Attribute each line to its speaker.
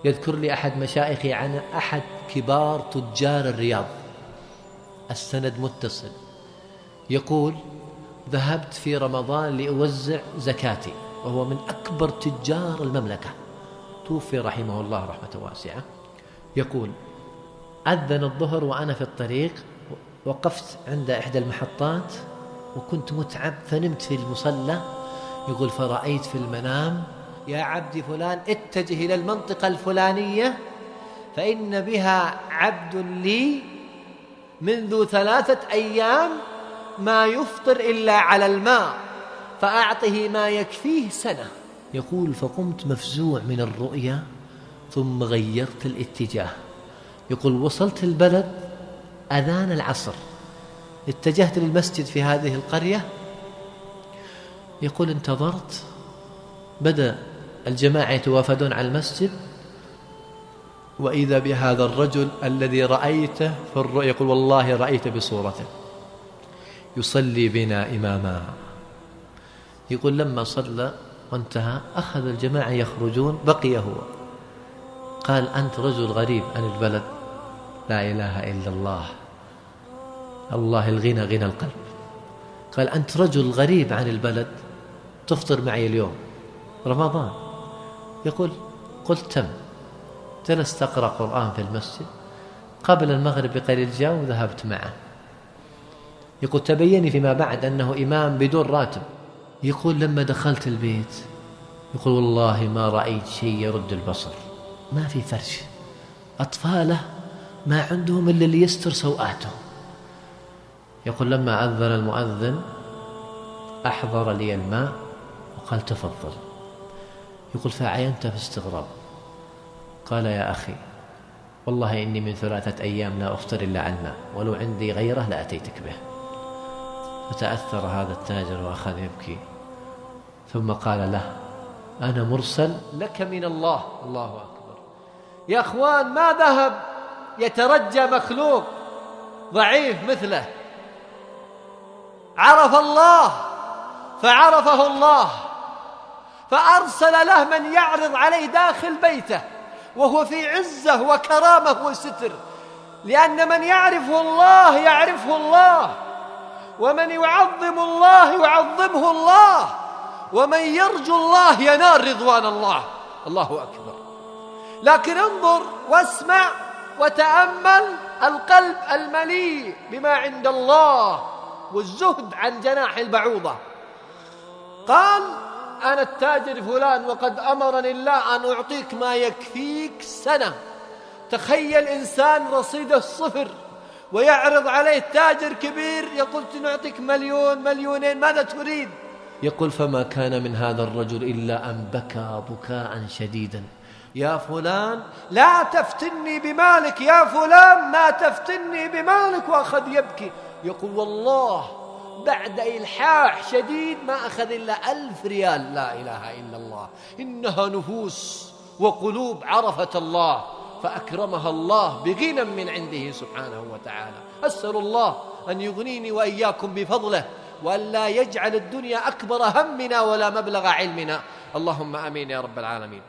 Speaker 1: يذكر لي أحد مشايخي عن أحد كبار تجار الرياض، السند متصل، يقول: ذهبت في رمضان لأوزع زكاتي، وهو من أكبر تجار المملكة، توفي رحمه الله رحمة واسعة. يقول: أذن الظهر وأنا في الطريق، وقفت عند إحدى المحطات وكنت متعب فنمت في المصلى. يقول: فرأيت في المنام: يا عبد فلان اتجه إلى المنطقة الفلانية فإن بها عبد لي منذ 3 أيام ما يفطر إلا على الماء، فأعطه ما يكفيه سنة. يقول: فقمت مفزوع من الرؤيا ثم غيرت الاتجاه. يقول: وصلت البلد أذان العصر، اتجهت للمسجد في هذه القرية. يقول: انتظرت، بدأ الجماعة يتوافدون على المسجد، وإذا بهذا الرجل الذي رأيته في الرؤيا، يقول: والله رأيت بصورته يصلي بنا إماما. يقول: لما صلى وانتهى أخذ الجماعة يخرجون، بقي هو. قال: أنت رجل غريب عن البلد، لا إله إلا الله، الله الغنى غنى القلب. قال: أنت رجل غريب عن البلد، تفطر معي اليوم رمضان. يقول: قلت تم. جلست أقرأ قرآن في المسجد، قبل المغرب بقليل جاء وذهبت معه. يقول: تبيني فيما بعد أنه إمام بدون راتب. يقول: لما دخلت البيت، يقول: والله ما رأيت شيء يرد البصر، ما في فرش، أطفاله ما عندهم إلا اللي يستر سوآتهم. يقول: لما أذن المؤذن أحضر لي الماء وقال: تفضل. يقول: فعينت في استغراب. قال: يا أخي، والله إني من 3 أيام لا أفطر إلا على الماء، ولو عندي غيره لأتيتك به. فتأثر هذا التاجر وأخذ يبكي، ثم قال له: أنا مرسل لك من الله. الله أكبر. يا أخوان، ما ذهب يترجى مخلوق ضعيف مثله، عرف الله فعرفه الله، فأرسل له من يعرض عليه داخل بيته وهو في عزة وكرامة وستر، لأن من يعرفه الله يعرفه الله، ومن يعظم الله يعظمه الله، ومن يرجو الله ينال رضوان الله. الله أكبر. لكن انظر واسمع وتأمل القلب المليء بما عند الله والزهد عن جناح البعوضة. قال: أنا التاجر فلان وقد أمرني الله أن أعطيك ما يكفيك سنة. تخيل إنسان رصيده 0 ويعرض عليه تاجر كبير يقول: نعطيك 1,000,000 2,000,000، ماذا تريد؟ يقول: فما كان من هذا الرجل إلا أن بكى بكاء شديدا: يا فلان لا تفتني بمالك، يا فلان لا تفتني بمالك، وأخذ يبكي. يقول: والله بعد إلحاح شديد ما أخذ إلا 1000 ريال. لا إله إلا الله. إنها نفوس وقلوب عرفت الله فأكرمها الله بغنى من عنده سبحانه وتعالى. أسأل الله أن يغنيني وإياكم بفضله، وأن لا يجعل الدنيا أكبر همنا ولا مبلغ علمنا. اللهم آمين يا رب العالمين.